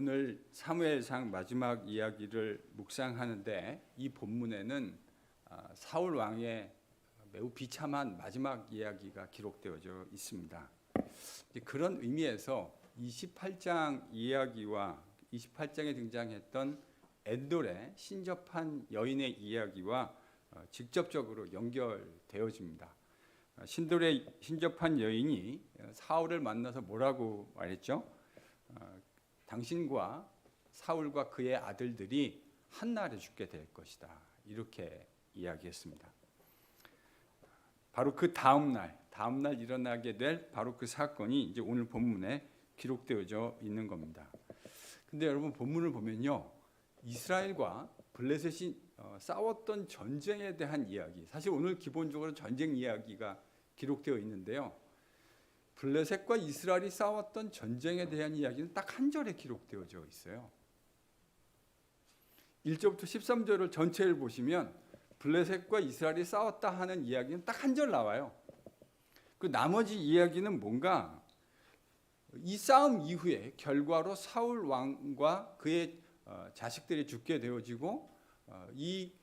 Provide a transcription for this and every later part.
오늘 사무엘상 마지막 이야기를 묵상하는데 이 본문에는 사울 왕의 매우 비참한 마지막 이야기가 기록되어져 있습니다. 그런 의미에서 28장 이야기와 28장에 등장했던 엔돌의 신접한 여인의 이야기와 직접적으로 연결되어집니다. 신접한 여인이 사울을 만나서 뭐라고 말했죠? 당신과 사울과 그의 아들들이 한날에 죽게 될 것이다. 이렇게 이야기했습니다. 바로 그 다음날 일어나게 될 바로 그 사건이 이제 오늘 본문에 기록되어져 있는 겁니다. 근데 여러분 본문을 보면요, 이스라엘과 블레셋이 싸웠던 전쟁에 대한 이야기, 사실 오늘 기본적으로 전쟁 이야기가 기록되어 있는데요, 블레셋과 이스라엘이 싸웠던 전쟁에 대한 이야기는 딱 한 절에 기록되어져 있어요. 1절부터 13절을 전체를 보시면 블레셋과 이스라엘이 싸웠다 하는 이야기는 딱 한 절 나와요. 그 나머지 이야기는 뭔가 이 싸움 이후에 결과로 사울 왕과 그의 자식들이 죽게 되어지고 이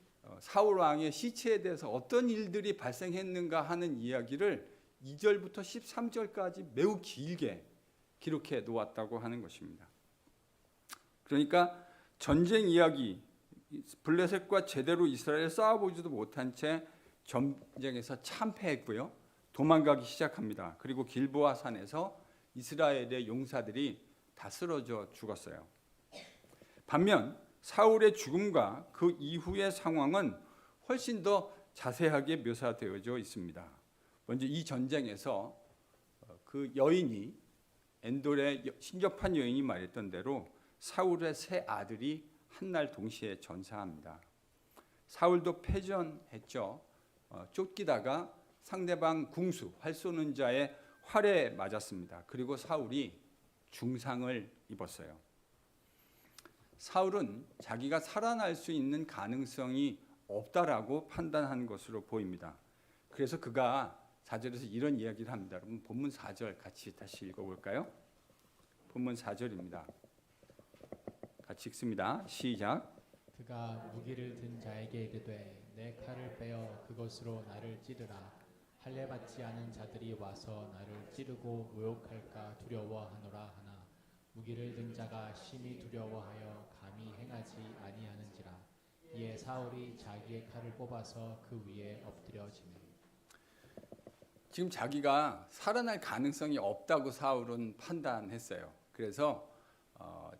사울 왕의 시체에 대해서 어떤 일들이 발생했는가 하는 이야기를 2절부터 13절까지 매우 길게 기록해 놓았다고 하는 것입니다. 그러니까 전쟁 이야기, 블레셋과 제대로 이스라엘 싸워보지도 못한 채 전쟁에서 참패했고요, 도망가기 시작합니다. 그리고 길보아 산에서 이스라엘의 용사들이 다 쓰러져 죽었어요. 반면 사울의 죽음과 그 이후의 상황은 훨씬 더 자세하게 묘사되어져 있습니다. 먼저 이 전쟁에서 그 여인이, 엔돌의 신접한 여인이 말했던 대로 사울의 세 아들이 한날 동시에 전사합니다. 사울도 패전했죠. 쫓기다가 상대방 궁수, 활 쏘는 자의 활에 맞았습니다. 그리고 사울이 중상을 입었어요. 사울은 자기가 살아날 수 있는 가능성이 없다라고 판단한 것으로 보입니다. 그래서 그가 4절에서 이런 이야기를 합니다. 여러분 본문 4절 같이 다시 읽어볼까요? 본문 4절입니다. 같이 읽습니다. 시작. 그가 무기를 든 자에게 이르되 내 칼을 빼어 그것으로 나를 찌르라. 할례 받지 않은 자들이 와서 나를 찌르고 모욕할까 두려워하노라 하나 무기를 든 자가 심히 두려워하여 감히 행하지 아니하는지라. 이에 사울이 자기의 칼을 뽑아서 그 위에 엎드려지매. 지금 자기가 살아날 가능성이 없다고 사울은 판단했어요. 그래서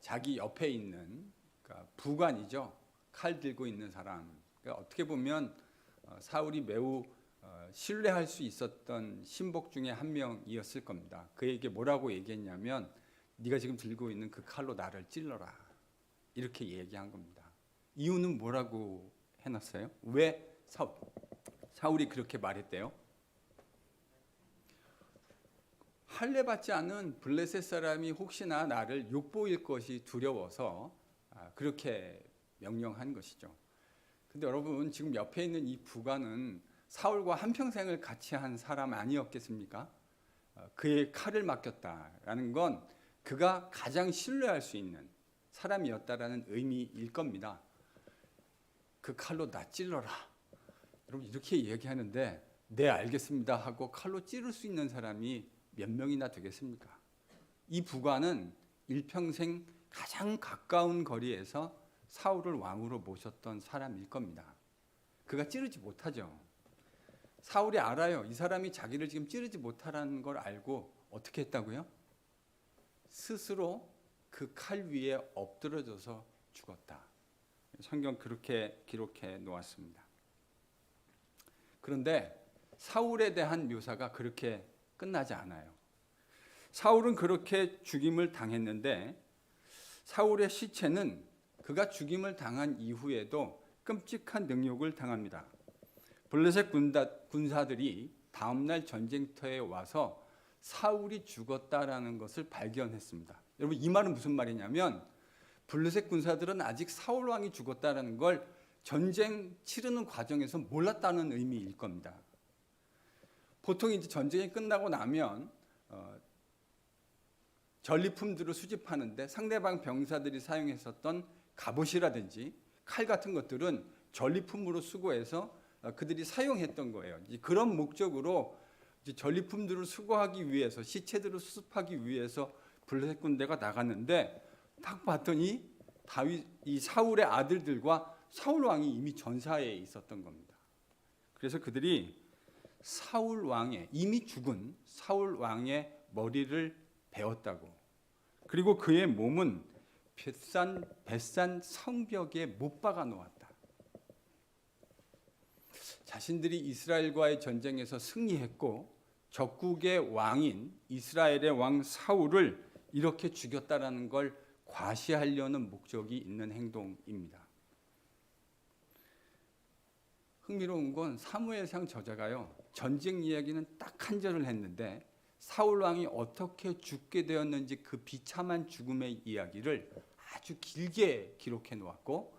자기 옆에 있는, 그러니까 부관이죠, 칼 들고 있는 사람, 그러니까 어떻게 보면 사울이 매우 신뢰할 수 있었던 신복 중에 한 명이었을 겁니다. 그에게 뭐라고 얘기했냐면 네가 지금 들고 있는 그 칼로 나를 찔러라, 이렇게 얘기한 겁니다. 이유는 뭐라고 해놨어요? 왜 사울이 그렇게 말했대요? 할례 받지 않은 블레셋 사람이 혹시나 나를 욕보일 것이 두려워서 그렇게 명령한 것이죠. 근데 여러분 지금 옆에 있는 이 부관은 사울과 한평생을 같이 한 사람 아니었겠습니까? 그의 칼을 맡겼다라는 건 그가 가장 신뢰할 수 있는 사람이었다라는 의미일 겁니다. 그 칼로 나 찔러라. 여러분 이렇게 얘기하는데 네 알겠습니다 하고 칼로 찌를 수 있는 사람이 몇 명이나 되겠습니까? 이 부관은 일평생 가장 가까운 거리에서 사울을 왕으로 모셨던 사람일 겁니다. 그가 찌르지 못하죠. 사울이 알아요. 이 사람이 자기를 지금 찌르지 못하라는 걸 알고 어떻게 했다고요? 스스로 그 칼 위에 엎드려져서 죽었다. 성경 그렇게 기록해 놓았습니다. 그런데 사울에 대한 묘사가 그렇게 끝나지 않아요. 사울은 그렇게 죽임을 당했는데 사울의 시체는 그가 죽임을 당한 이후에도 끔찍한 능욕을 당합니다. 블레셋 군사들이 다음날 전쟁터에 와서 사울이 죽었다라는 것을 발견했습니다. 여러분 이 말은 무슨 말이냐면 블레셋 군사들은 아직 사울 왕이 죽었다라는 걸 전쟁 치르는 과정에서 몰랐다는 의미일 겁니다. 보통 이제 전쟁이 끝나고 나면 전리품들을 수집하는데 상대방 병사들이 사용했었던 갑옷이라든지 칼 같은 것들은 전리품으로 수거해서 그들이 사용했던 거예요. 그런 목적으로 전리품들을 수거하기 위해서, 시체들을 수습하기 위해서 블레셋 군대가 나갔는데 딱 봤더니 이 사울의 아들들과 사울 왕이 이미 전사에 있었던 겁니다. 그래서 그들이 사울 왕의, 이미 죽은 사울 왕의 머리를 베었다고, 그리고 그의 몸은 벳산 성벽에 못 박아 놓았다. 자신들이 이스라엘과의 전쟁에서 승리했고 적국의 왕인 이스라엘의 왕 사울을 이렇게 죽였다라는 걸 과시하려는 목적이 있는 행동입니다. 흥미로운 건 사무엘상 저자가요, 전쟁 이야기는 딱 한 절을 했는데 사울 왕이 어떻게 죽게 되었는지 그 비참한 죽음의 이야기를 아주 길게 기록해 놓았고,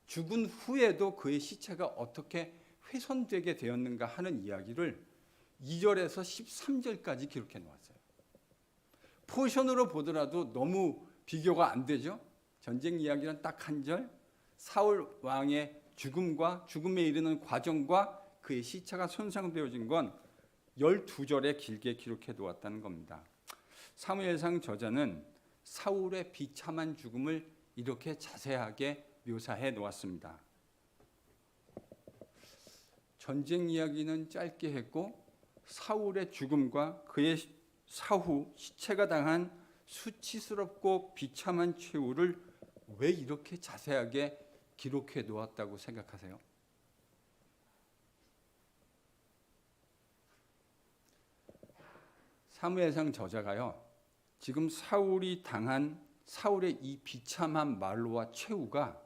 죽은 후에도 그의 시체가 어떻게 훼손되게 되었는가 하는 이야기를 2절에서 13절까지 기록해 놓았어요. 포션으로 보더라도 너무 비교가 안 되죠. 전쟁 이야기는 딱 한 절, 사울 왕의 죽음과 죽음에 이르는 과정과 그의 시체가 손상되어진 건 12절에 길게 기록해 놓았다는 겁니다. 사무엘상 저자는 사울의 비참한 죽음을 이렇게 자세하게 묘사해 놓았습니다. 전쟁 이야기는 짧게 했고 사울의 죽음과 그의 사후 시체가 당한 수치스럽고 비참한 최후를 왜 이렇게 자세하게 기록해 놓았다고 생각하세요? 사무엘상 저자가요, 지금 사울이 당한 사울의 이 비참한 말로와 최후가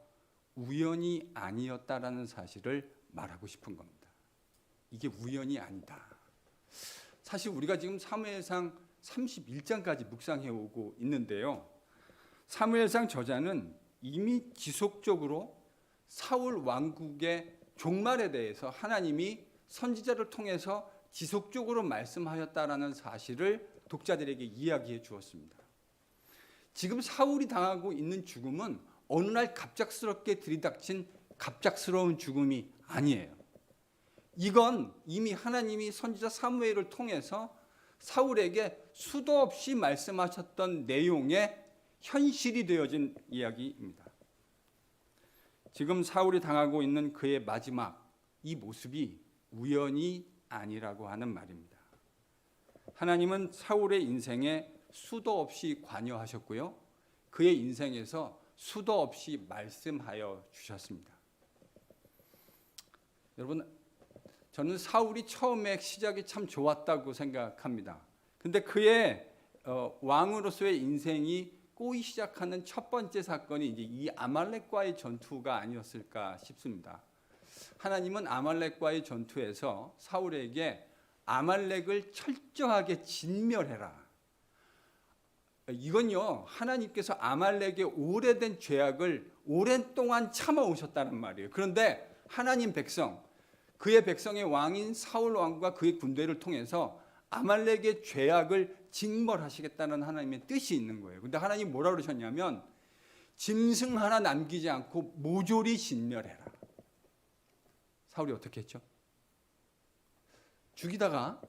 우연이 아니었다라는 사실을 말하고 싶은 겁니다. 이게 우연이 아니다. 사실 우리가 지금 사무엘상 31장까지 묵상해 오고 있는데요, 사무엘상 저자는 이미 지속적으로 사울 왕국의 종말에 대해서 하나님이 선지자를 통해서 지속적으로 말씀하였다라는 사실을 독자들에게 이야기해 주었습니다. 지금 사울이 당하고 있는 죽음은 어느 날 갑작스럽게 들이닥친 갑작스러운 죽음이 아니에요. 이건 이미 하나님이 선지자 사무엘을 통해서 사울에게 수도 없이 말씀하셨던 내용의 현실이 되어진 이야기입니다. 지금 사울이 당하고 있는 그의 마지막 이 모습이 우연이 아니라고 하는 말입니다. 하나님은 사울의 인생에 수도 없이 관여하셨고요, 그의 인생에서 수도 없이 말씀하여 주셨습니다. 여러분, 저는 사울이 처음에 시작이 참 좋았다고 생각합니다. 근데 그의 왕으로서의 인생이 꼬이 시작하는 첫 번째 사건이 이제 이 아말렉과의 전투가 아니었을까 싶습니다. 하나님은 아말렉과의 전투에서 사울에게 아말렉을 철저하게 진멸해라. 이건요, 하나님께서 아말렉의 오래된 죄악을 오랜 동안 참아오셨다는 말이에요. 그런데 하나님 백성, 그의 백성의 왕인 사울 왕과 그의 군대를 통해서 아말렉의 죄악을 징벌하시겠다는 하나님의 뜻이 있는 거예요. 근데 하나님이 뭐라 그러셨냐면 짐승 하나 남기지 않고 모조리 진멸해라. 사울이 어떻게 했죠? 죽이다가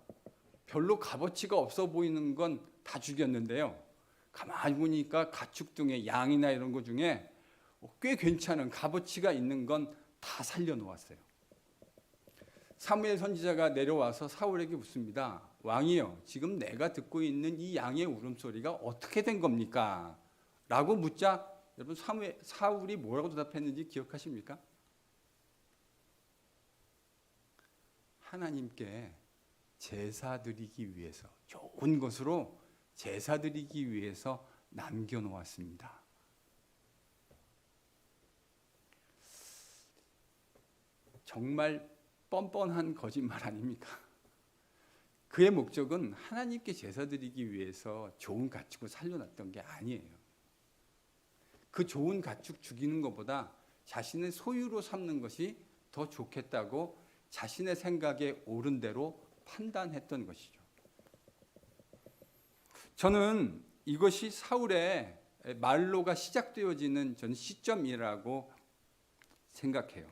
별로 값어치가 없어 보이는 건 다 죽였는데요, 가만히 보니까 가축 중에 양이나 이런 것 중에 꽤 괜찮은 값어치가 있는 건 다 살려놓았어요. 사무엘 선지자가 내려와서 사울에게 묻습니다. 왕이여, 지금 내가 듣고 있는 이 양의 울음소리가 어떻게 된 겁니까? 라고 묻자 여러분 사울이 뭐라고 대답했는지 기억하십니까? 하나님께 제사 드리기 위해서, 좋은 것으로 제사 드리기 위해서 남겨놓았습니다. 정말 뻔뻔한 거짓말 아닙니까? 그의 목적은 하나님께 제사 드리기 위해서 좋은 가축을 살려놨던 게 아니에요. 그 좋은 가축 죽이는 것보다 자신의 소유로 삼는 것이 더 좋겠다고 자신의 생각에 옳은 대로 판단했던 것이죠. 저는 이것이 사울의 말로가 시작되어지는 전 시점이라고 생각해요.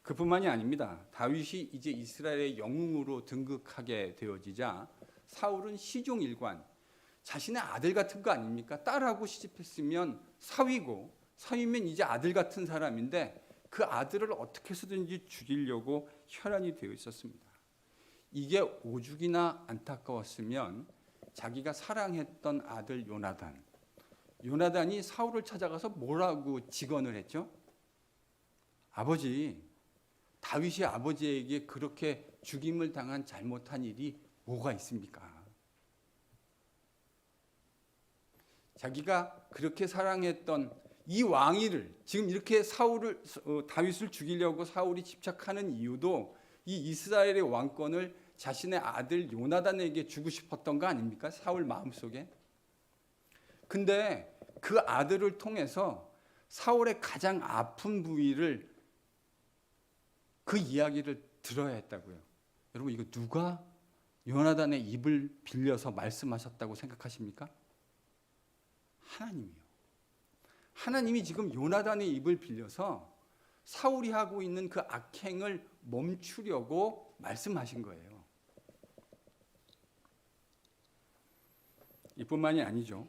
그뿐만이 아닙니다. 다윗이 이제 이스라엘의 영웅으로 등극하게 되어지자 사울은 시종일관, 자신의 아들 같은 거 아닙니까? 딸하고 시집했으면 사위고, 사위면 이제 아들 같은 사람인데 그 아들을 어떻게 해서든지 죽이려고 혈안이 되어 있었습니다. 이게 오죽이나 안타까웠으면 자기가 사랑했던 아들 요나단이 사울을 찾아가서 뭐라고 직언을 했죠? 아버지, 다윗이 아버지에게 그렇게 죽임을 당한 잘못한 일이 뭐가 있습니까? 자기가 그렇게 사랑했던 이 왕위를 지금 이렇게 다윗을 죽이려고 사울이 집착하는 이유도 이 이스라엘의 왕권을 자신의 아들 요나단에게 주고 싶었던 거 아닙니까? 사울 마음속에. 근데 그 아들을 통해서 사울의 가장 아픈 부위를 그 이야기를 들어야 했다고요. 여러분 이거 누가 요나단의 입을 빌려서 말씀하셨다고 생각하십니까? 하나님이요. 하나님이 지금 요나단의 입을 빌려서 사울이 하고 있는 그 악행을 멈추려고 말씀하신 거예요. 이뿐만이 아니죠.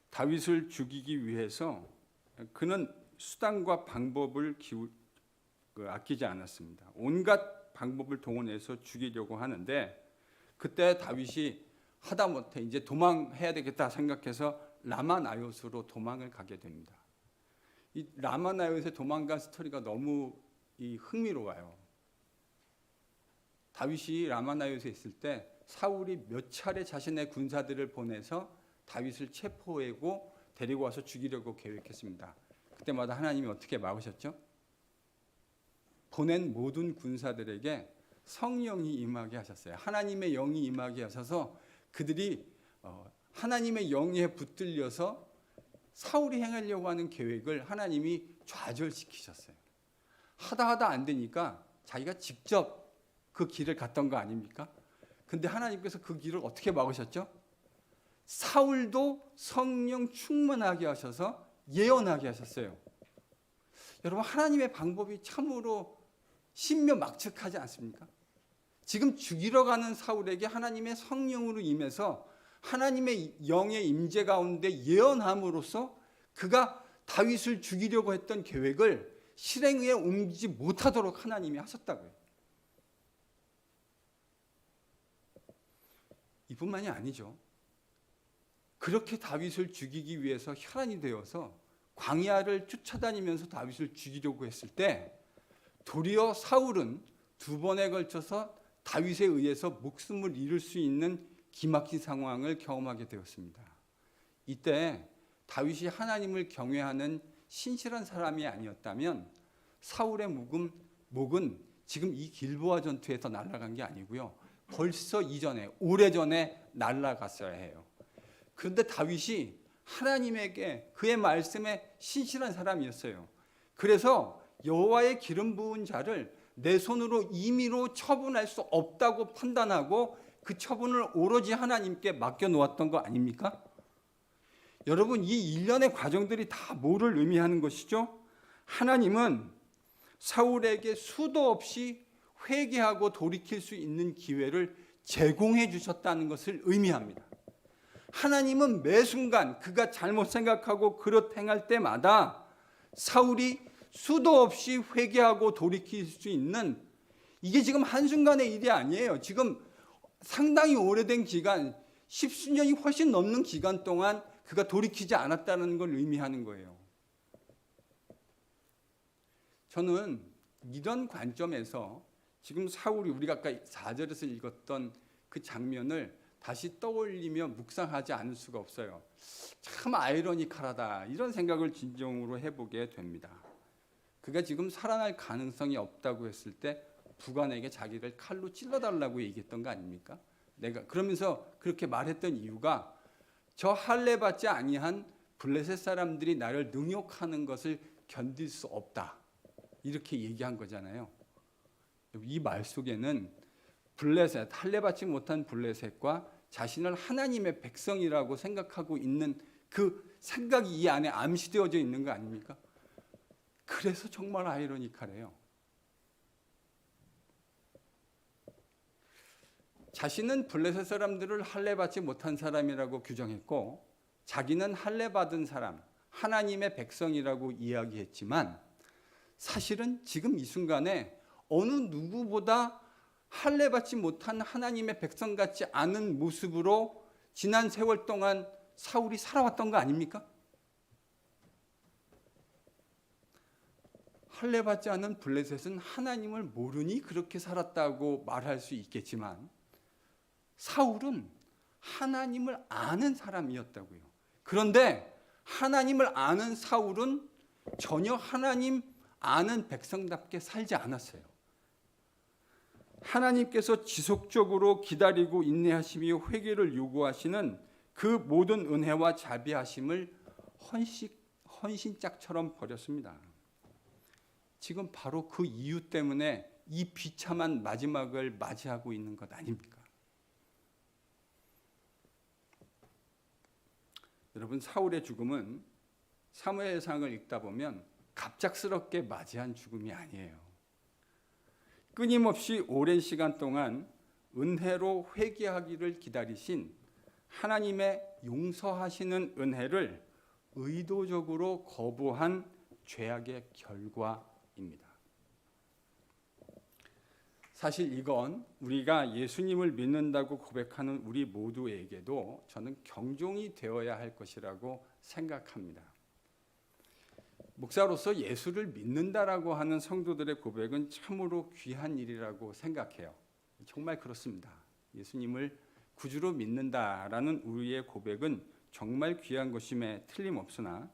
다윗을 죽이기 위해서 그는 수단과 방법을 아끼지 않았습니다. 온갖 방법을 동원해서 죽이려고 하는데 그때 다윗이 하다못해 이제 도망해야 되겠다 생각해서 라마나요스로 도망을 가게 됩니다. 이 라마나요스에 도망간 스토리가 너무 흥미로워요. 다윗이 라마나요스에 있을 때 사울이 몇 차례 자신의 군사들을 보내서 다윗을 체포하고 데리고 와서 죽이려고 계획했습니다. 그때마다 하나님이 어떻게 막으셨죠? 보낸 모든 군사들에게 성령이 임하게 하셨어요. 하나님의 영이 임하게 하셔서 그들이 하나님의 영에 붙들려서 사울이 행하려고 하는 계획을 하나님이 좌절시키셨어요. 하다 안 되니까 자기가 직접 그 길을 갔던 거 아닙니까? 근데 하나님께서 그 길을 어떻게 막으셨죠? 사울도 성령 충만하게 하셔서 예언하게 하셨어요. 여러분 하나님의 방법이 참으로 신묘막측하지 않습니까? 지금 죽이러 가는 사울에게 하나님의 성령으로 임해서 하나님의 영의 임재 가운데 예언함으로써 그가 다윗을 죽이려고 했던 계획을 실행에 옮기지 못하도록 하나님이 하셨다고요. 이뿐만이 아니죠. 그렇게 다윗을 죽이기 위해서 혈안이 되어서 광야를 쫓아다니면서 다윗을 죽이려고 했을 때 도리어 사울은 두 번에 걸쳐서 다윗에 의해서 목숨을 잃을 수 있는 기막힌 상황을 경험하게 되었습니다. 이때 다윗이 하나님을 경외하는 신실한 사람이 아니었다면 사울의 목은 지금 이 길보아 전투에서 날아간 게 아니고요. 벌써 이전에 오래전에 날아갔어야 해요. 그런데 다윗이 하나님에게 그의 말씀에 신실한 사람이었어요. 그래서 여호와의 기름 부은 자를 내 손으로 임의로 처분할 수 없다고 판단하고 그 처분을 오로지 하나님께 맡겨 놓았던 거 아닙니까? 여러분 이 일련의 과정들이 다 뭐를 의미하는 것이죠? 하나님은 사울에게 수도 없이 회개하고 돌이킬 수 있는 기회를 제공해 주셨다는 것을 의미합니다. 하나님은 매 순간 그가 잘못 생각하고 그릇 행할 때마다 사울이 수도 없이 회개하고 돌이킬 수 있는 이게 지금 한순간의 일이 아니에요. 지금 상당히 오래된 기간, 십수년이 훨씬 넘는 기간 동안 그가 돌이키지 않았다는 걸 의미하는 거예요. 저는 이런 관점에서 지금 사울이 우리가 아까 4절에서 읽었던 그 장면을 다시 떠올리며 묵상하지 않을 수가 없어요. 참 아이러니컬하다 이런 생각을 진정으로 해보게 됩니다. 그가 지금 살아날 가능성이 없다고 했을 때 부관에게 자기를 칼로 찔러달라고 얘기했던 거 아닙니까? 내가 그러면서 그렇게 말했던 이유가 저 할례 받지 아니한 블레셋 사람들이 나를 능욕하는 것을 견딜 수 없다 이렇게 얘기한 거잖아요. 이 말 속에는 블레셋 할례 받지 못한 블레셋과 자신을 하나님의 백성이라고 생각하고 있는 그 생각이 이 안에 암시되어져 있는 거 아닙니까? 그래서 정말 아이러니컬해요. 자신은 블레셋 사람들을 할례받지 못한 사람이라고 규정했고 자기는 할례받은 사람, 하나님의 백성이라고 이야기했지만 사실은 지금 이 순간에 어느 누구보다 할례받지 못한 하나님의 백성 같지 않은 모습으로 지난 세월 동안 사울이 살아왔던 거 아닙니까? 할례받지 않은 블레셋은 하나님을 모르니 그렇게 살았다고 말할 수 있겠지만 사울은 하나님을 아는 사람이었다고요. 그런데 하나님을 아는 사울은 전혀 하나님 아는 백성답게 살지 않았어요. 하나님께서 지속적으로 기다리고 인내하시며 회개를 요구하시는 그 모든 은혜와 자비하심을 헌신짝처럼 버렸습니다. 지금 바로 그 이유 때문에 이 비참한 마지막을 맞이하고 있는 것 아닙니까? 여러분, 사울의 죽음은 사무엘상을 읽다 보면 갑작스럽게 맞이한 죽음이 아니에요. 끊임없이 오랜 시간 동안 은혜로 회개하기를 기다리신 하나님의 용서하시는 은혜를 의도적으로 거부한 죄악의 결과입니다. 사실 이건 우리가 예수님을 믿는다고 고백하는 우리 모두에게도 저는 경종이 되어야 할 것이라고 생각합니다. 목사로서 예수를 믿는다라고 하는 성도들의 고백은 참으로 귀한 일이라고 생각해요. 정말 그렇습니다. 예수님을 구주로 믿는다라는 우리의 고백은 정말 귀한 것임에 틀림없으나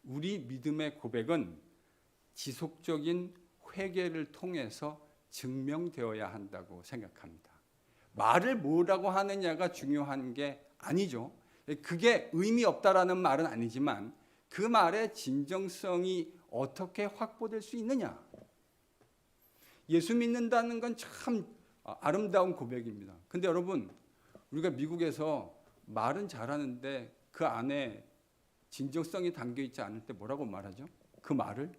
우리 믿음의 고백은 지속적인 회개를 통해서 증명되어야 한다고 생각합니다. 말을 뭐라고 하느냐가 중요한 게 아니죠. 그게 의미 없다라는 말은 아니지만 그 말의 진정성이 어떻게 확보될 수 있느냐. 예수 믿는다는 건 참 아름다운 고백입니다. 근데 여러분, 우리가 미국에서 말은 잘하는데 그 안에 진정성이 담겨 있지 않을 때 뭐라고 말하죠? 그 말을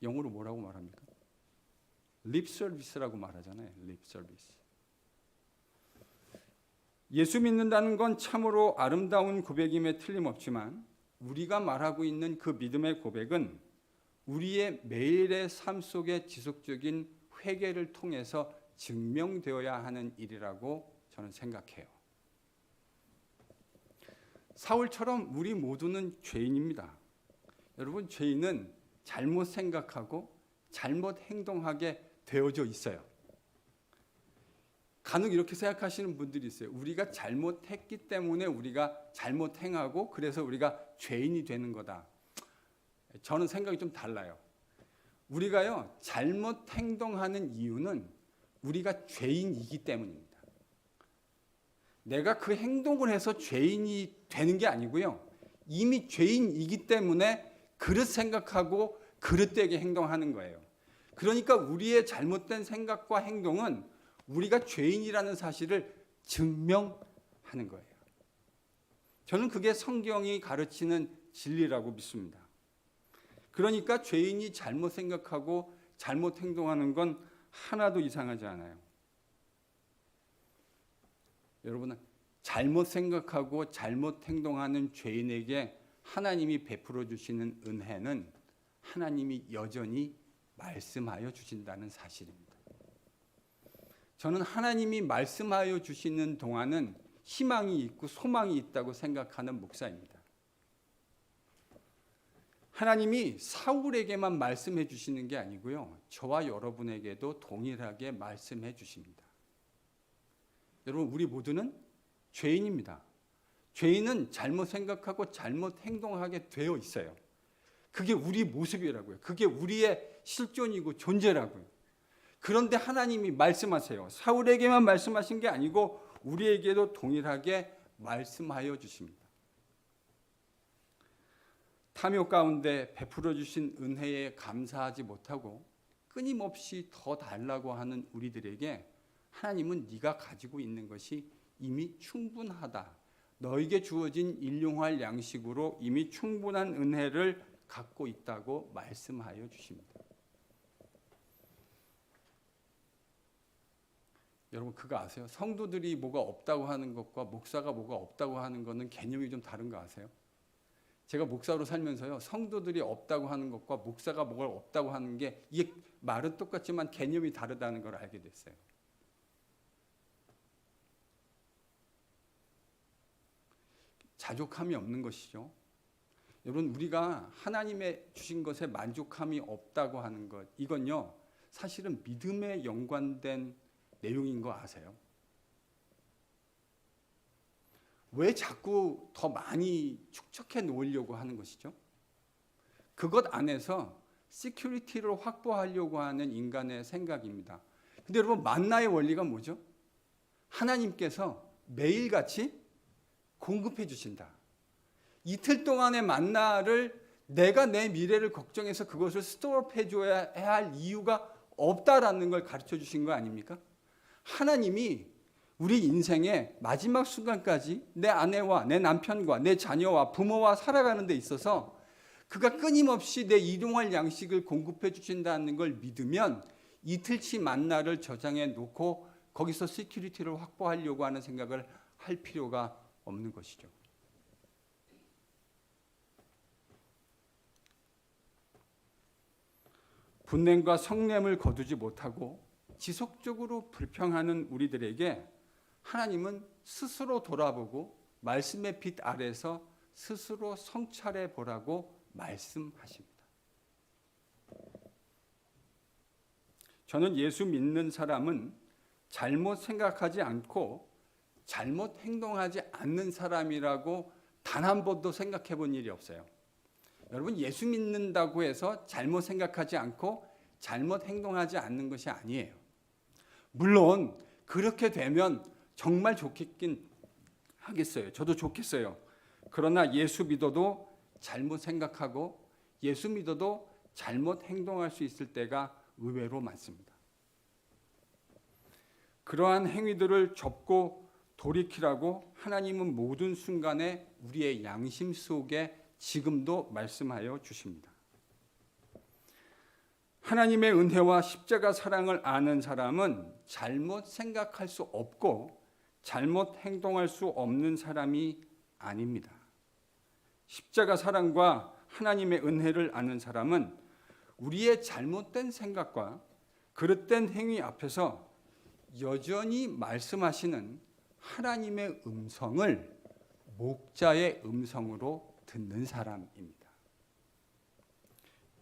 영어로 뭐라고 말합니까? 립 서비스라고 말하잖아요. 립 서비스. 예수 믿는다는 건 참으로 아름다운 고백임에 틀림없지만 우리가 말하고 있는 그 믿음의 고백은 우리의 매일의 삶 속에 지속적인 회개를 통해서 증명되어야 하는 일이라고 저는 생각해요. 사울처럼 우리 모두는 죄인입니다. 여러분, 죄인은 잘못 생각하고 잘못 행동하게 되어져 있어요. 간혹 이렇게 생각하시는 분들이 있어요. 우리가 잘못했기 때문에 우리가 잘못 행하고 그래서 우리가 죄인이 되는 거다. 저는 생각이 좀 달라요. 우리가요, 잘못 행동하는 이유는 우리가 죄인이기 때문입니다. 내가 그 행동을 해서 죄인이 되는 게 아니고요. 이미 죄인이기 때문에 그릇 생각하고 그릇되게 행동하는 거예요. 그러니까 우리의 잘못된 생각과 행동은 우리가 죄인이라는 사실을 증명하는 거예요. 저는 그게 성경이 가르치는 진리라고 믿습니다. 그러니까 죄인이 잘못 생각하고 잘못 행동하는 건 하나도 이상하지 않아요. 여러분, 잘못 생각하고 잘못 행동하는 죄인에게 하나님이 베풀어 주시는 은혜는 하나님이 여전히 말씀하여 주신다는 사실입니다. 저는 하나님이 말씀하여 주시는 동안은 희망이 있고 소망이 있다고 생각하는 목사입니다. 하나님이 사울에게만 말씀해 주시는 게 아니고요. 저와 여러분에게도 동일하게 말씀해 주십니다. 여러분, 우리 모두는 죄인입니다. 죄인은 잘못 생각하고 잘못 행동하게 되어 있어요. 그게 우리 모습이라고요. 그게 우리의 실존이고 존재라고요. 그런데 하나님이 말씀하세요. 사울에게만 말씀하신 게 아니고 우리에게도 동일하게 말씀하여 주십니다. 탐욕 가운데 베풀어 주신 은혜에 감사하지 못하고 끊임없이 더 달라고 하는 우리들에게 하나님은 네가 가지고 있는 것이 이미 충분하다. 너에게 주어진 일용할 양식으로 이미 충분한 은혜를 갖고 있다고 말씀하여 주십니다. 여러분 그거 아세요? 성도들이 뭐가 없다고 하는 것과 목사가 뭐가 없다고 하는 것은 개념이 좀 다른 거 아세요? 제가 목사로 살면서요, 성도들이 없다고 하는 것과 목사가 뭐가 없다고 하는 게 이게 말은 똑같지만 개념이 다르다는 걸 알게 됐어요. 자족함이 없는 것이죠. 여러분 우리가 하나님의 주신 것에 만족함이 없다고 하는 것, 이건요 사실은 믿음에 연관된 내용인 거 아세요? 왜 자꾸 더 많이 축적해 놓으려고 하는 것이죠? 그것 안에서 시큐리티를 확보하려고 하는 인간의 생각입니다. 근데 여러분 만나의 원리가 뭐죠? 하나님께서 매일같이 공급해 주신다. 이틀 동안의 만나를 내가 내 미래를 걱정해서 그것을 스토어업 해줘야 할 이유가 없다라는 걸 가르쳐 주신 거 아닙니까? 하나님이 우리 인생의 마지막 순간까지 내 아내와 내 남편과 내 자녀와 부모와 살아가는 데 있어서 그가 끊임없이 내 일용할 양식을 공급해 주신다는 걸 믿으면 이틀치 만나를 저장해 놓고 거기서 시큐리티를 확보하려고 하는 생각을 할 필요가 없는 것이죠. 분냄과 성냄을 거두지 못하고 지속적으로 불평하는 우리들에게 하나님은 스스로 돌아보고 말씀의 빛 아래서 스스로 성찰해 보라고 말씀하십니다. 저는 예수 믿는 사람은 잘못 생각하지 않고 잘못 행동하지 않는 사람이라고 단 한 번도 생각해 본 일이 없어요. 여러분 예수 믿는다고 해서 잘못 생각하지 않고 잘못 행동하지 않는 것이 아니에요. 물론 그렇게 되면 정말 좋겠긴 하겠어요. 저도 좋겠어요. 그러나 예수 믿어도 잘못 생각하고 예수 믿어도 잘못 행동할 수 있을 때가 의외로 많습니다. 그러한 행위들을 접고 돌이키라고 하나님은 모든 순간에 우리의 양심 속에 지금도 말씀하여 주십니다. 하나님의 은혜와 십자가 사랑을 아는 사람은 잘못 생각할 수 없고 잘못 행동할 수 없는 사람이 아닙니다. 십자가 사랑과 하나님의 은혜를 아는 사람은 우리의 잘못된 생각과 그릇된 행위 앞에서 여전히 말씀하시는 하나님의 음성을 목자의 음성으로 듣는 사람입니다.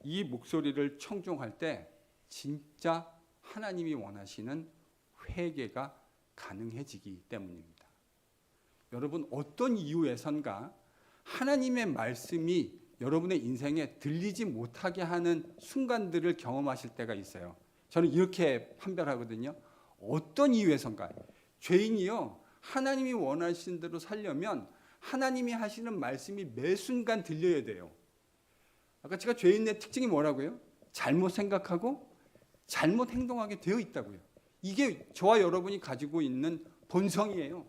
이 목소리를 청종할 때 진짜 하나님이 원하시는 회개가 가능해지기 때문입니다. 여러분 어떤 이유에선가 하나님의 말씀이 여러분의 인생에 들리지 못하게 하는 순간들을 경험하실 때가 있어요. 저는 이렇게 판별하거든요. 어떤 이유에선가 죄인이요 하나님이 원하시는 대로 살려면 하나님이 하시는 말씀이 매 순간 들려야 돼요. 아까 제가 죄인의 특징이 뭐라고요? 잘못 생각하고 잘못 행동하게 되어 있다고요. 이게 저와 여러분이 가지고 있는 본성이에요.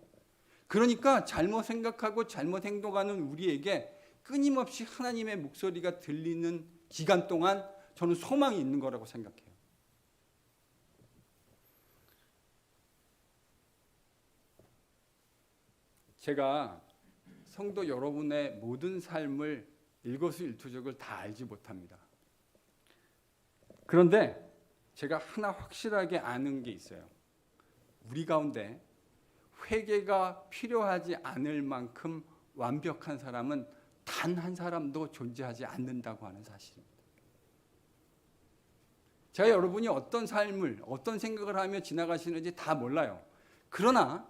그러니까 잘못 생각하고 잘못 행동하는 우리에게 끊임없이 하나님의 목소리가 들리는 기간 동안 저는 소망이 있는 거라고 생각해요. 제가 성도 여러분의 모든 삶을 일거수일투족을 다 알지 못합니다. 그런데 제가 하나 확실하게 아는 게 있어요. 우리 가운데 회개가 필요하지 않을 만큼 완벽한 사람은 단 한 사람도 존재하지 않는다고 하는 사실입니다. 제가 여러분이 어떤 삶을 어떤 생각을 하며 지나가시는지 다 몰라요. 그러나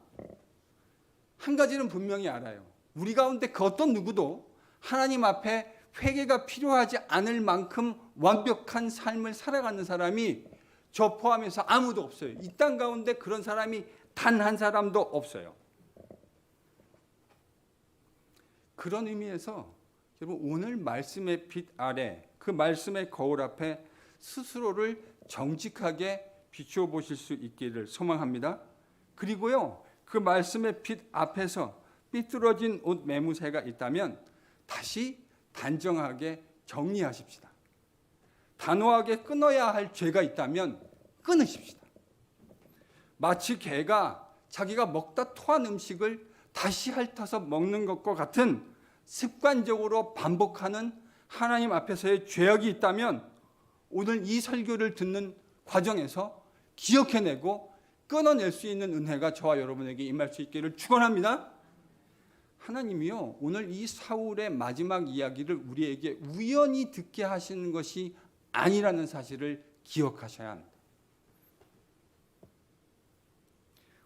한 가지는 분명히 알아요. 우리 가운데 그 어떤 누구도 하나님 앞에 회개가 필요하지 않을 만큼 완벽한 삶을 살아가는 사람이 저 포함해서 아무도 없어요. 이 땅 가운데 그런 사람이 단 한 사람도 없어요. 그런 의미에서 여러분 오늘 말씀의 빛 아래 그 말씀의 거울 앞에 스스로를 정직하게 비추어 보실 수 있기를 소망합니다. 그리고요, 그 말씀의 빛 앞에서 삐뚤어진 옷 매무새가 있다면 다시 단정하게 정리하십시다. 단호하게 끊어야 할 죄가 있다면 끊으십시다. 마치 개가 자기가 먹다 토한 음식을 다시 핥아서 먹는 것과 같은 습관적으로 반복하는 하나님 앞에서의 죄악이 있다면 오늘 이 설교를 듣는 과정에서 기억해내고 끊어낼 수 있는 은혜가 저와 여러분에게 임할 수 있기를 축원합니다. 하나님이요, 오늘 이 사울의 마지막 이야기를 우리에게 우연히 듣게 하시는 것이 아니라는 사실을 기억하셔야 합니다.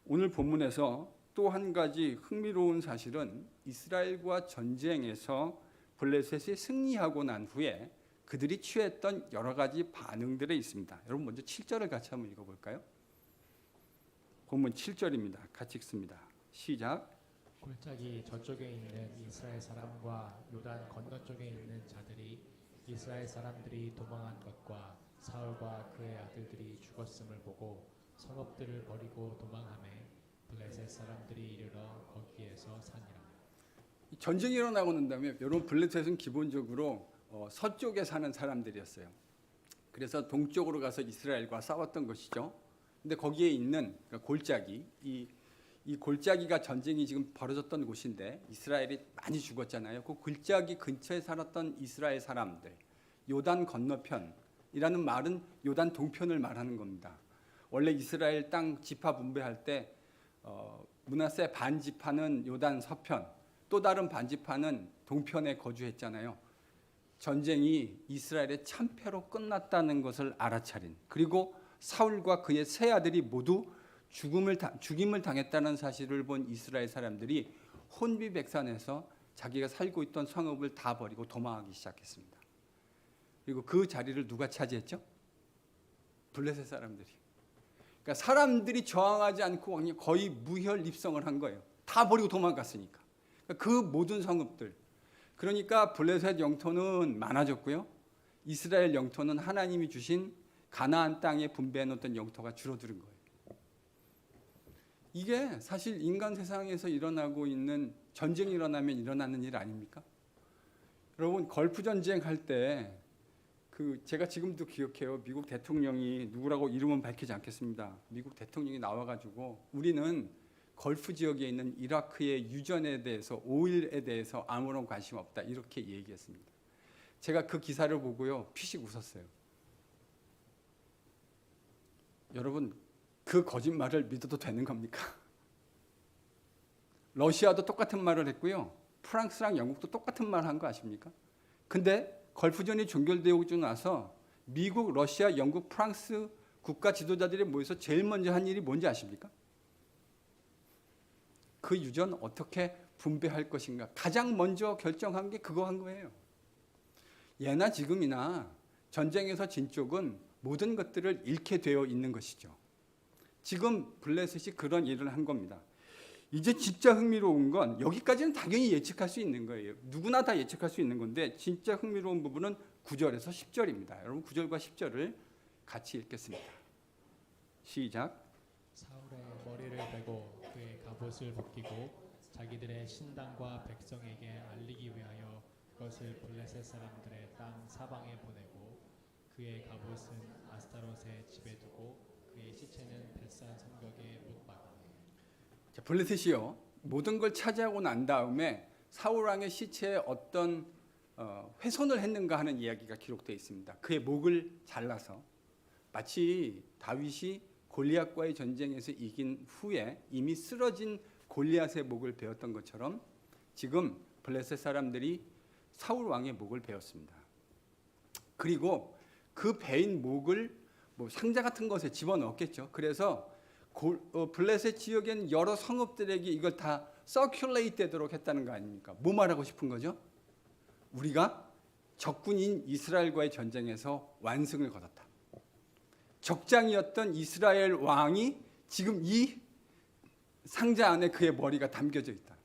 오늘 본문에서 또 한 가지 흥미로운 사실은 이스라엘과 전쟁에서 블레셋이 승리하고 난 후에 그들이 취했던 여러 가지 반응들에 있습니다. 여러분 먼저 7절을 같이 한번 읽어볼까요? 본문 7절입니다. 같이 읽습니다. 시작. 골짜기 저쪽에 있는 이스라엘 사람과 요단 건너쪽에 있는 자들이 이스라엘 사람들이 도망한 것과 사울과 그의 아들들이 죽었음을 보고 성읍들을 버리고 도망하매 블레셋 사람들이 이르러 거기에서 사니라. 전쟁이 일어나고 난 다음에 여러분 블레셋은 기본적으로 서쪽에 사는 사람들이었어요. 그래서 동쪽으로 가서 이스라엘과 싸웠던 것이죠. 근데 거기에 있는 골짜기, 이 골짜기가 전쟁이 지금 벌어졌던 곳인데 이스라엘이 많이 죽었잖아요. 그 골짜기 근처에 살았던 이스라엘 사람들, 요단 건너편이라는 말은 요단 동편을 말하는 겁니다. 원래 이스라엘 땅 지파 분배할 때 므낫세 반지파는 요단 서편, 또 다른 반지파는 동편에 거주했잖아요. 전쟁이 이스라엘의 참패로 끝났다는 것을 알아차린, 그리고 사울과 그의 세 아들이 모두 죽임을 당했다는 사실을 본 이스라엘 사람들이 혼비백산해서 자기가 살고 있던 성읍을 다 버리고 도망하기 시작했습니다. 그리고 그 자리를 누가 차지했죠? 블레셋 사람들이. 그러니까 사람들이 저항하지 않고 거의 무혈 입성을 한 거예요. 다 버리고 도망갔으니까. 그러니까 그 모든 성읍들. 그러니까 블레셋 영토는 많아졌고요. 이스라엘 영토는 하나님이 주신 가나안 땅에 분배해 놓던 영토가 줄어드는 거예요. 이게 사실 인간 세상에서 일어나고 있는, 전쟁이 일어나면 일어나는 일 아닙니까? 여러분 걸프 전쟁 할 때 제가 지금도 기억해요. 미국 대통령이, 누구라고 이름은 밝히지 않겠습니다. 미국 대통령이 나와가지고 우리는 걸프 지역에 있는 이라크의 유전에 대해서, 오일에 대해서 아무런 관심 없다, 이렇게 얘기했습니다. 제가 그 기사를 보고요 피식 웃었어요. 여러분 그 거짓말을 믿어도 되는 겁니까? 러시아도 똑같은 말을 했고요. 프랑스랑 영국도 똑같은 말을 한 거 아십니까? 근데 걸프전이 종결되고 나서 미국, 러시아, 영국, 프랑스 국가 지도자들이 모여서 제일 먼저 한 일이 뭔지 아십니까? 그 유전 어떻게 분배할 것인가 가장 먼저 결정한 게 그거 한 거예요. 예나 지금이나 전쟁에서 진 쪽은 모든 것들을 잃게 되어 있는 것이죠. 지금 블레셋이 그런 일을 한 겁니다. 이제 진짜 흥미로운 건, 여기까지는 당연히 예측할 수 있는 거예요. 누구나 다 예측할 수 있는 건데 진짜 흥미로운 부분은 9절에서 10절입니다. 여러분 9절과 10절을 같이 읽겠습니다. 시작. 사울의 머리를 베고 그의 갑옷을 벗기고 자기들의 신당과 백성에게 알리기 위하여 그것을 블레셋 사람들의 땅 사방에 보내고 그의 갑옷은 아스타롯의 집에 두고 그의 시체는 벳산 성벽에 못 박으니. 자, 블레셋이요 모든 걸 차지하고 난 다음에 사울 왕의 시체에 어떤 훼손을 했는가 하는 이야기가 기록되어 있습니다. 그의 목을 잘라서, 마치 다윗이 골리앗과의 전쟁에서 이긴 후에 이미 쓰러진 골리앗의 목을 베었던 것처럼 지금 블레셋 사람들이 사울 왕의 목을 베었습니다. 그리고 그 베인 목을 상자 같은 것에 집어넣었겠죠. 그래서 블레셋 지역엔 여러 성읍들에게 이걸 다 서큘레이트 되도록 했다는 거 아닙니까? 뭐 말하고 싶은 거죠? 우리가 적군인 이스라엘과의 전쟁에서 완승을 거뒀다. 적장이었던 이스라엘 왕이 지금 이 상자 안에 그의 머리가 담겨져 있다.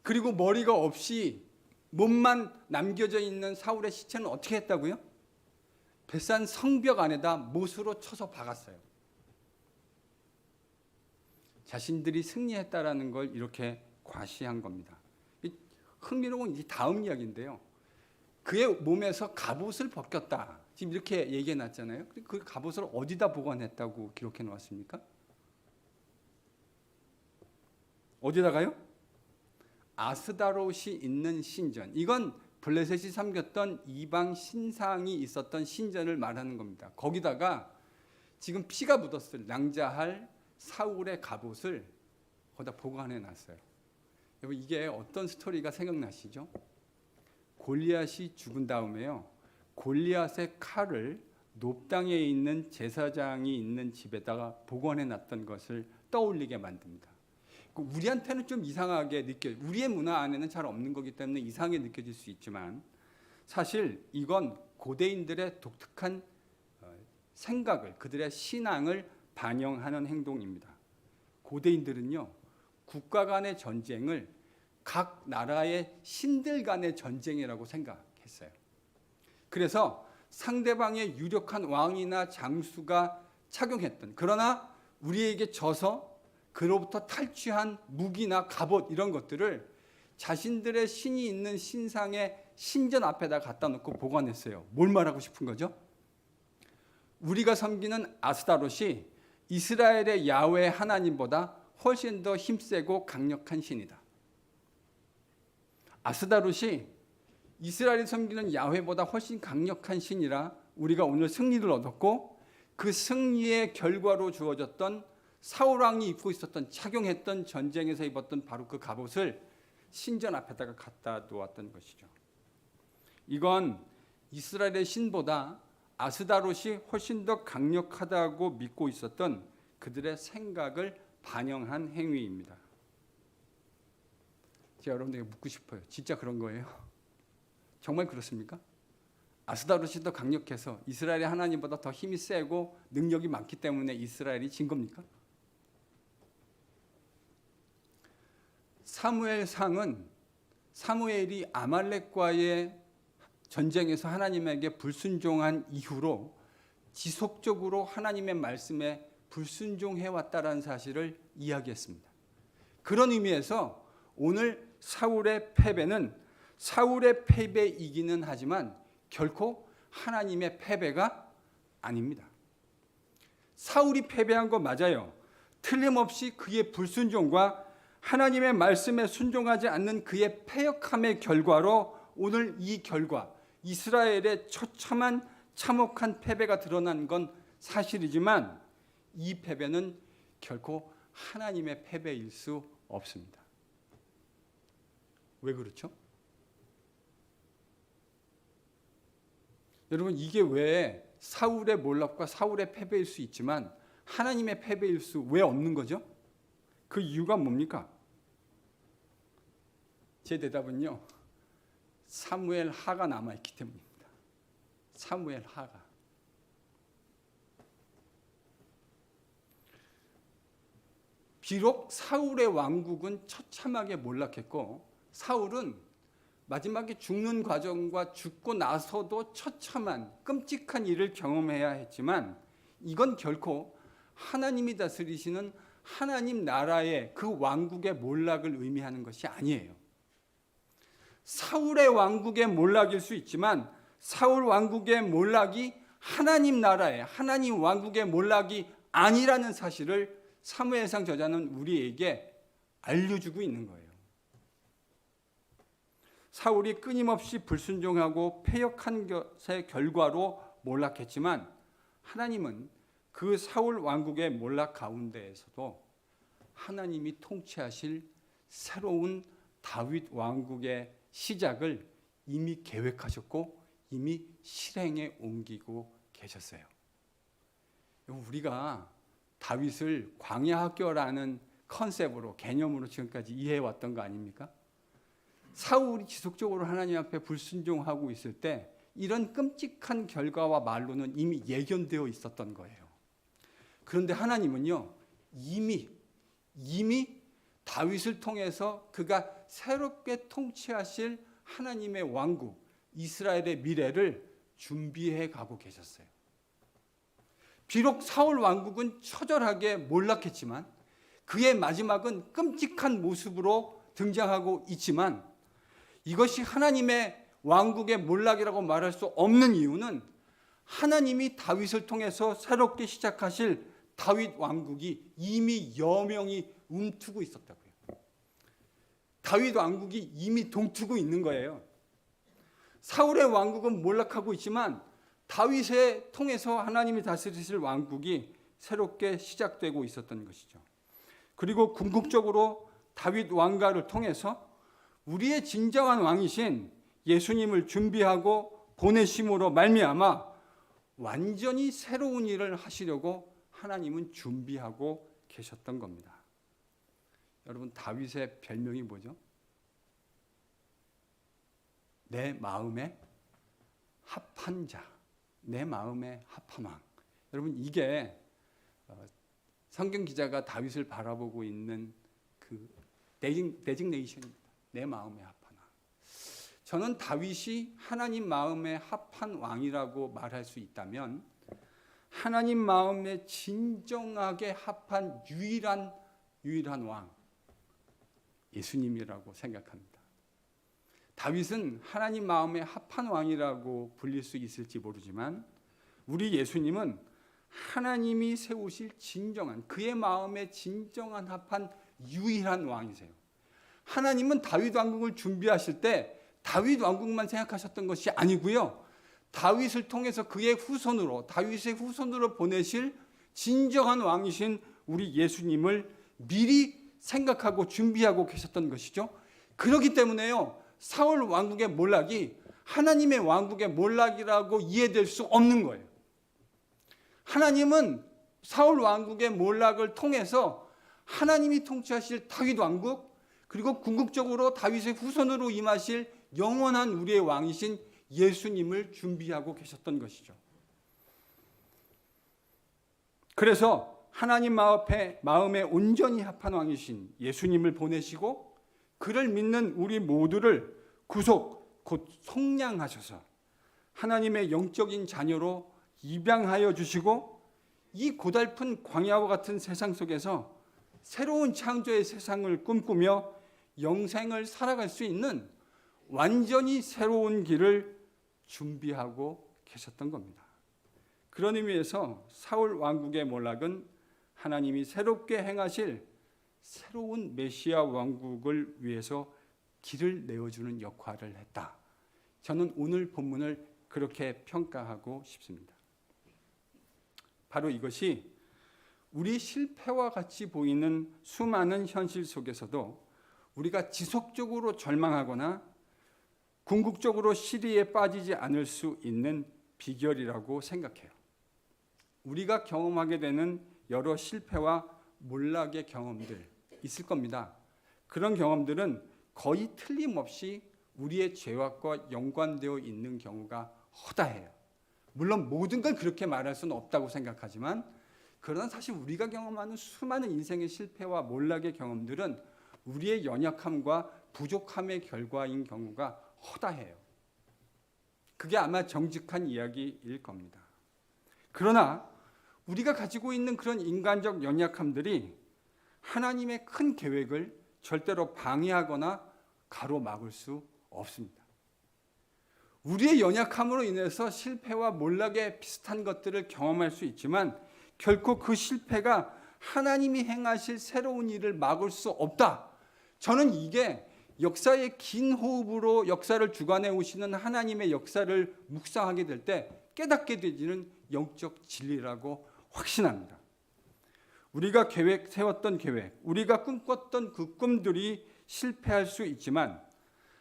그리고 머리가 없이 몸만 남겨져 있는 사울의 시체는 어떻게 했다고요? 벳산 성벽 안에다 못으로 쳐서 박았어요. 자신들이 승리했다라는 걸 이렇게 과시한 겁니다. 흥미로운 이 다음 이야기인데요. 그의 몸에서 갑옷을 벗겼다. 지금 이렇게 얘기해 놨잖아요. 그 갑옷을 어디다 보관했다고 기록해 놓았습니까? 어디다가요? 아스다롯이 있는 신전. 이건 블레셋이 섬겼던 이방 신상이 있었던 신전을 말하는 겁니다. 거기다가 지금 피가 묻었을 낭자할 사울의 갑옷을 거기다 보관해 놨어요. 여러분, 이게 어떤 스토리가 생각나시죠? 골리앗이 죽은 다음에요, 골리앗의 칼을 높당에 있는 제사장이 있는 집에다가 보관해 놨던 것을 떠올리게 만듭니다. 우리한테는 좀 이상하게 우리의 문화 안에는 잘 없는 거기 때문에 이상하게 느껴질 수 있지만, 사실 이건 고대인들의 독특한 생각을, 그들의 신앙을 반영하는 행동입니다. 고대인들은요, 국가 간의 전쟁을 각 나라의 신들 간의 전쟁이라고 생각했어요. 그래서 상대방의 유력한 왕이나 장수가 착용했던, 그러나 우리에게 져서 그로부터 탈취한 무기나 갑옷 이런 것들을 자신들의 신이 있는 신상의 신전 앞에다 갖다 놓고 보관했어요. 뭘 말하고 싶은 거죠? 우리가 섬기는 아스타롯이 이스라엘의 야훼 하나님보다 훨씬 더 힘세고 강력한 신이다. 아스타롯이 이스라엘이 섬기는 야훼보다 훨씬 강력한 신이라 우리가 오늘 승리를 얻었고, 그 승리의 결과로 주어졌던 사울 왕이 입고 있었던, 착용했던, 전쟁에서 입었던 바로 그 갑옷을 신전 앞에다가 갖다 놓았던 것이죠. 이건 이스라엘의 신보다 아스다롯이 훨씬 더 강력하다고 믿고 있었던 그들의 생각을 반영한 행위입니다. 제가 여러분들에게 묻고 싶어요. 진짜 그런 거예요? 정말 그렇습니까? 아스다롯이 더 강력해서 이스라엘의 하나님보다 더 힘이 세고 능력이 많기 때문에 이스라엘이 진 겁니까? 사무엘상은 사무엘이 아말렉과의 전쟁에서 하나님에게 불순종한 이후로 지속적으로 하나님의 말씀에 불순종해왔다는 사실을 이야기했습니다. 그런 의미에서 오늘 사울의 패배는 사울의 패배이기는 하지만 결코 하나님의 패배가 아닙니다. 사울이 패배한 거 맞아요. 틀림없이 그의 불순종과 하나님의 말씀에 순종하지 않는 그의 패역함의 결과로 오늘 이 결과, 이스라엘의 처참한 참혹한 패배가 드러난 건 사실이지만, 이 패배는 결코 하나님의 패배일 수 없습니다. 왜 그렇죠? 여러분, 이게 왜 사울의 몰락과 사울의 패배일 수 있지만 하나님의 패배일 수 왜 없는 거죠? 그 이유가 뭡니까? 제 대답은요, 사무엘 하가 남아있기 때문입니다. 사무엘 하가. 비록 사울의 왕국은 처참하게 몰락했고, 사울은 마지막에 죽는 과정과 죽고 나서도 처참한 끔찍한 일을 경험해야 했지만, 이건 결코 하나님이 다스리시는 하나님 나라의 그 왕국의 몰락을 의미하는 것이 아니에요. 사울의 왕국의 몰락일 수 있지만 사울 왕국의 몰락이 하나님 나라의, 하나님 왕국의 몰락이 아니라는 사실을 사무엘상 저자는 우리에게 알려주고 있는 거예요. 사울이 끊임없이 불순종하고 패역한 것의 결과로 몰락했지만, 하나님은 그 사울 왕국의 몰락 가운데에서도 하나님이 통치하실 새로운 다윗 왕국의 시작을 이미 계획하셨고 이미 실행에 옮기고 계셨어요. 우리가 다윗을 광야학교라는 컨셉으로, 개념으로 지금까지 이해해왔던 거 아닙니까? 사울이 지속적으로 하나님 앞에 불순종하고 있을 때 이런 끔찍한 결과와 말로는 이미 예견되어 있었던 거예요. 그런데 하나님은요, 이미 다윗을 통해서 그가 새롭게 통치하실 하나님의 왕국, 이스라엘의 미래를 준비해 가고 계셨어요. 비록 사울 왕국은 처절하게 몰락했지만 그의 마지막은 끔찍한 모습으로 등장하고 있지만 이것이 하나님의 왕국의 몰락이라고 말할 수 없는 이유는 하나님이 다윗을 통해서 새롭게 시작하실 다윗 왕국이 이미 여명이 움트고 있었다고요. 다윗 왕국이 이미 동트고 있는 거예요. 사울의 왕국은 몰락하고 있지만 다윗을 통해서 하나님이 다스리실 왕국이 새롭게 시작되고 있었던 것이죠. 그리고 궁극적으로 다윗 왕가를 통해서 우리의 진정한 왕이신 예수님을 준비하고 보내심으로 말미암아 완전히 새로운 일을 하시려고 하나님은 준비하고 계셨던 겁니다. 여러분, 다윗의 별명이 뭐죠? 내 마음에 합한 자, 내 마음에 합한 왕. 여러분, 이게 성경 기자가 다윗을 바라보고 있는 그 데직네이션입니다. 내 마음에 합한 왕. 저는 다윗이 하나님 마음에 합한 왕이라고 말할 수 있다면 하나님 마음에 진정하게 합한 유일한 왕, 예수님이라고 생각합니다. 다윗은 하나님 마음에 합한 왕이라고 불릴 수 있을지 모르지만 우리 예수님은 하나님이 세우실 진정한, 그의 마음에 진정한 합한 유일한 왕이세요. 하나님은 다윗 왕국을 준비하실 때 다윗 왕국만 생각하셨던 것이 아니고요, 다윗을 통해서 그의 후손으로, 다윗의 후손으로 보내실 진정한 왕이신 우리 예수님을 미리 생각하고 준비하고 계셨던 것이죠. 그렇기 때문에요, 사울 왕국의 몰락이 하나님의 왕국의 몰락이라고 이해될 수 없는 거예요. 하나님은 사울 왕국의 몰락을 통해서 하나님이 통치하실 다윗 왕국, 그리고 궁극적으로 다윗의 후손으로 임하실 영원한 우리의 왕이신 예수님을 준비하고 계셨던 것이죠. 그래서 하나님 마음에 온전히 합한 왕이신 예수님을 보내시고 그를 믿는 우리 모두를 구속, 곧 속량하셔서 하나님의 영적인 자녀로 입양하여 주시고 이 고달픈 광야와 같은 세상 속에서 새로운 창조의 세상을 꿈꾸며 영생을 살아갈 수 있는 완전히 새로운 길을 준비하고 계셨던 겁니다. 그런 의미에서 사울 왕국의 몰락은 하나님이 새롭게 행하실 새로운 메시아 왕국을 위해서 길을 내어주는 역할을 했다. 저는 오늘 본문을 그렇게 평가하고 싶습니다. 바로 이것이 우리 실패와 같이 보이는 수많은 현실 속에서도 우리가 지속적으로 절망하거나 궁극적으로 시리에 빠지지 않을 수 있는 비결이라고 생각해요. 우리가 경험하게 되는 여러 실패와 몰락의 경험들 있을 겁니다. 그런 경험들은 거의 틀림없이 우리의 죄악과 연관되어 있는 경우가 허다해요. 물론 모든 걸 그렇게 말할 수는 없다고 생각하지만, 그러나 사실 우리가 경험하는 수많은 인생의 실패와 몰락의 경험들은 우리의 연약함과 부족함의 결과인 경우가 허다해요. 그게 아마 정직한 이야기일 겁니다. 그러나 우리가 가지고 있는 그런 인간적 연약함들이 하나님의 큰 계획을 절대로 방해하거나 가로막을 수 없습니다. 우리의 연약함으로 인해서 실패와 몰락의 비슷한 것들을 경험할 수 있지만 결코 그 실패가 하나님이 행하실 새로운 일을 막을 수 없다. 저는 이게 역사의 긴 호흡으로 역사를 주관해 오시는 하나님의 역사를 묵상하게 될 때 깨닫게 되지는 영적 진리라고 확신합니다. 우리가 세웠던 계획, 우리가 꿈꿨던 그 꿈들이 실패할 수 있지만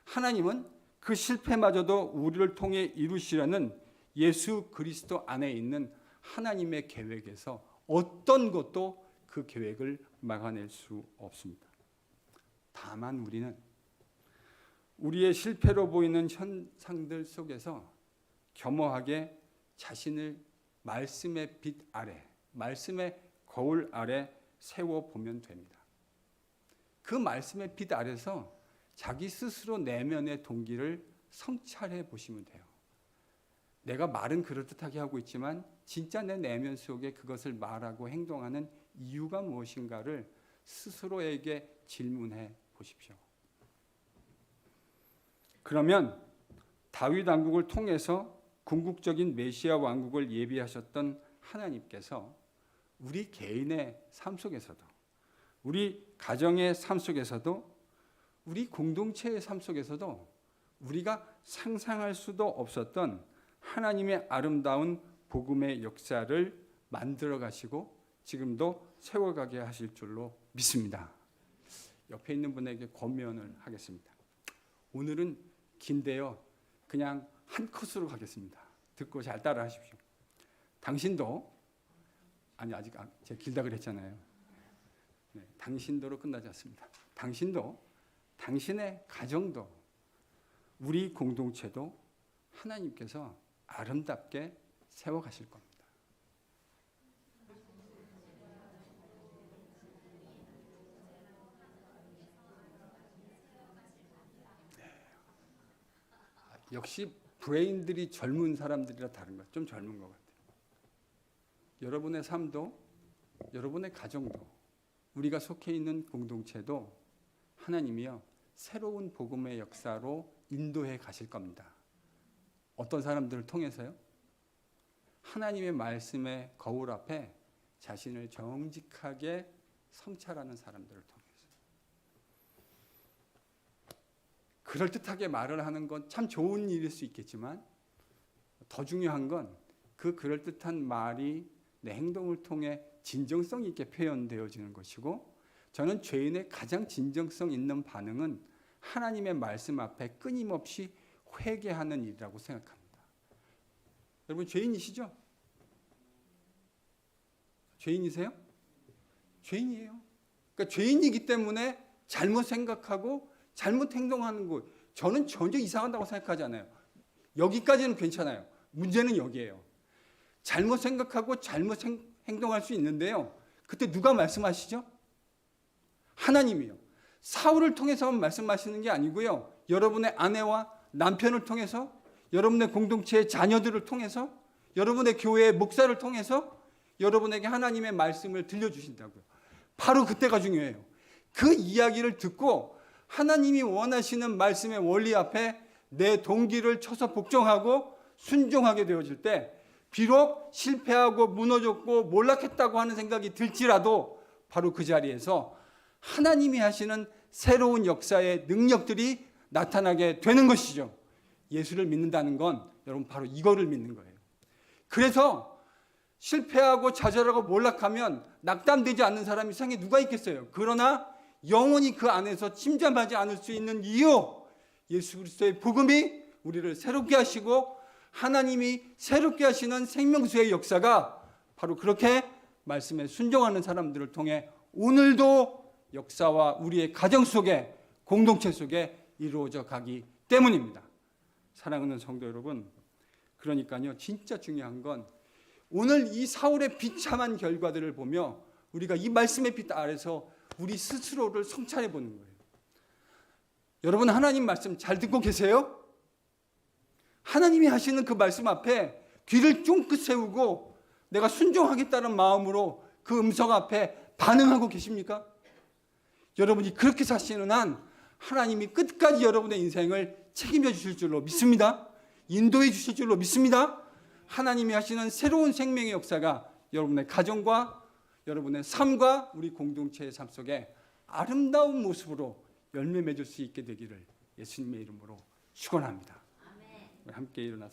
하나님은 그 실패마저도 우리를 통해 이루시려는 예수 그리스도 안에 있는 하나님의 계획에서 어떤 것도 그 계획을 막아낼 수 없습니다. 다만 우리는 우리의 실패로 보이는 현상들 속에서 겸허하게 자신을 말씀의 빛 아래, 말씀의 거울 아래 세워보면 됩니다. 그 말씀의 빛 아래서 자기 스스로 내면의 동기를 성찰해 보시면 돼요. 내가 말은 그럴듯하게 하고 있지만 진짜 내 내면 속에 그것을 말하고 행동하는 이유가 무엇인가를 스스로에게 질문해 보십시오. 그러면 다윗 왕국을 통해서 궁극적인 메시아 왕국을 예비하셨던 하나님께서 우리 개인의 삶 속에서도, 우리 가정의 삶 속에서도, 우리 공동체의 삶 속에서도 우리가 상상할 수도 없었던 하나님의 아름다운 복음의 역사를 만들어 가시고 지금도 세워가게 하실 줄로 믿습니다. 옆에 있는 분에게 권면을 하겠습니다. 오늘은 긴데요, 그냥 한 컷으로 가겠습니다. 듣고 잘 따라 하십시오. 당신도, 아니 아직 제가 길다 그랬잖아요. 네, 당신도로 끝나지 않습니다. 당신도, 당신의 가정도, 우리 공동체도 하나님께서 아름답게 세워가실 겁니다. 역시 브레인들이 젊은 사람들이라 다른 것, 좀 젊은 것 같아요. 여러분의 삶도, 여러분의 가정도, 우리가 속해 있는 공동체도 하나님이요 새로운 복음의 역사로 인도해 가실 겁니다. 어떤 사람들을 통해서요? 하나님의 말씀의 거울 앞에 자신을 정직하게 성찰하는 사람들을 통해서. 그럴듯하게 말을 하는 건 참 좋은 일일 수 있겠지만 더 중요한 건 그 그럴듯한 말이 내 행동을 통해 진정성 있게 표현되어지는 것이고, 저는 죄인의 가장 진정성 있는 반응은 하나님의 말씀 앞에 끊임없이 회개하는 일이라고 생각합니다. 여러분 죄인이시죠? 죄인이세요? 죄인이에요. 그러니까 죄인이기 때문에 잘못 생각하고 잘못 행동하는 것, 저는 전혀 이상하다고 생각하지 않아요. 여기까지는 괜찮아요. 문제는 여기에요. 잘못 생각하고 잘못 행동할 수 있는데요. 그때 누가 말씀하시죠? 하나님이요. 사울을 통해서만 말씀하시는 게 아니고요. 여러분의 아내와 남편을 통해서, 여러분의 공동체의 자녀들을 통해서, 여러분의 교회의 목사를 통해서 여러분에게 하나님의 말씀을 들려주신다고요. 바로 그때가 중요해요. 그 이야기를 듣고 하나님이 원하시는 말씀의 원리 앞에 내 동기를 쳐서 복종하고 순종하게 되어질 때, 비록 실패하고 무너졌고 몰락했다고 하는 생각이 들지라도 바로 그 자리에서 하나님이 하시는 새로운 역사의 능력들이 나타나게 되는 것이죠. 예수를 믿는다는 건 여러분 바로 이거를 믿는 거예요. 그래서 실패하고 좌절하고 몰락하면 낙담되지 않는 사람이 세상에 누가 있겠어요. 그러나 영원히 그 안에서 침잠하지 않을 수 있는 이유, 예수 그리스도의 복음이 우리를 새롭게 하시고 하나님이 새롭게 하시는 생명수의 역사가 바로 그렇게 말씀에 순종하는 사람들을 통해 오늘도 역사와 우리의 가정 속에, 공동체 속에 이루어져 가기 때문입니다. 사랑하는 성도 여러분, 그러니까요 진짜 중요한 건 오늘 이 사울의 비참한 결과들을 보며 우리가 이 말씀의 빛 아래서 우리 스스로를 성찰해 보는 거예요. 여러분 하나님 말씀 잘 듣고 계세요? 하나님이 하시는 그 말씀 앞에 귀를 쫑긋 세우고 내가 순종하겠다는 마음으로 그 음성 앞에 반응하고 계십니까? 여러분이 그렇게 사시는 한 하나님이 끝까지 여러분의 인생을 책임져 주실 줄로 믿습니다. 인도해 주실 줄로 믿습니다. 하나님이 하시는 새로운 생명의 역사가 여러분의 가정과 여러분의 삶과 우리 공동체의 삶 속에 아름다운 모습으로 열매 맺을 수 있게 되기를 예수님의 이름으로 축원합니다. 함께 일어나서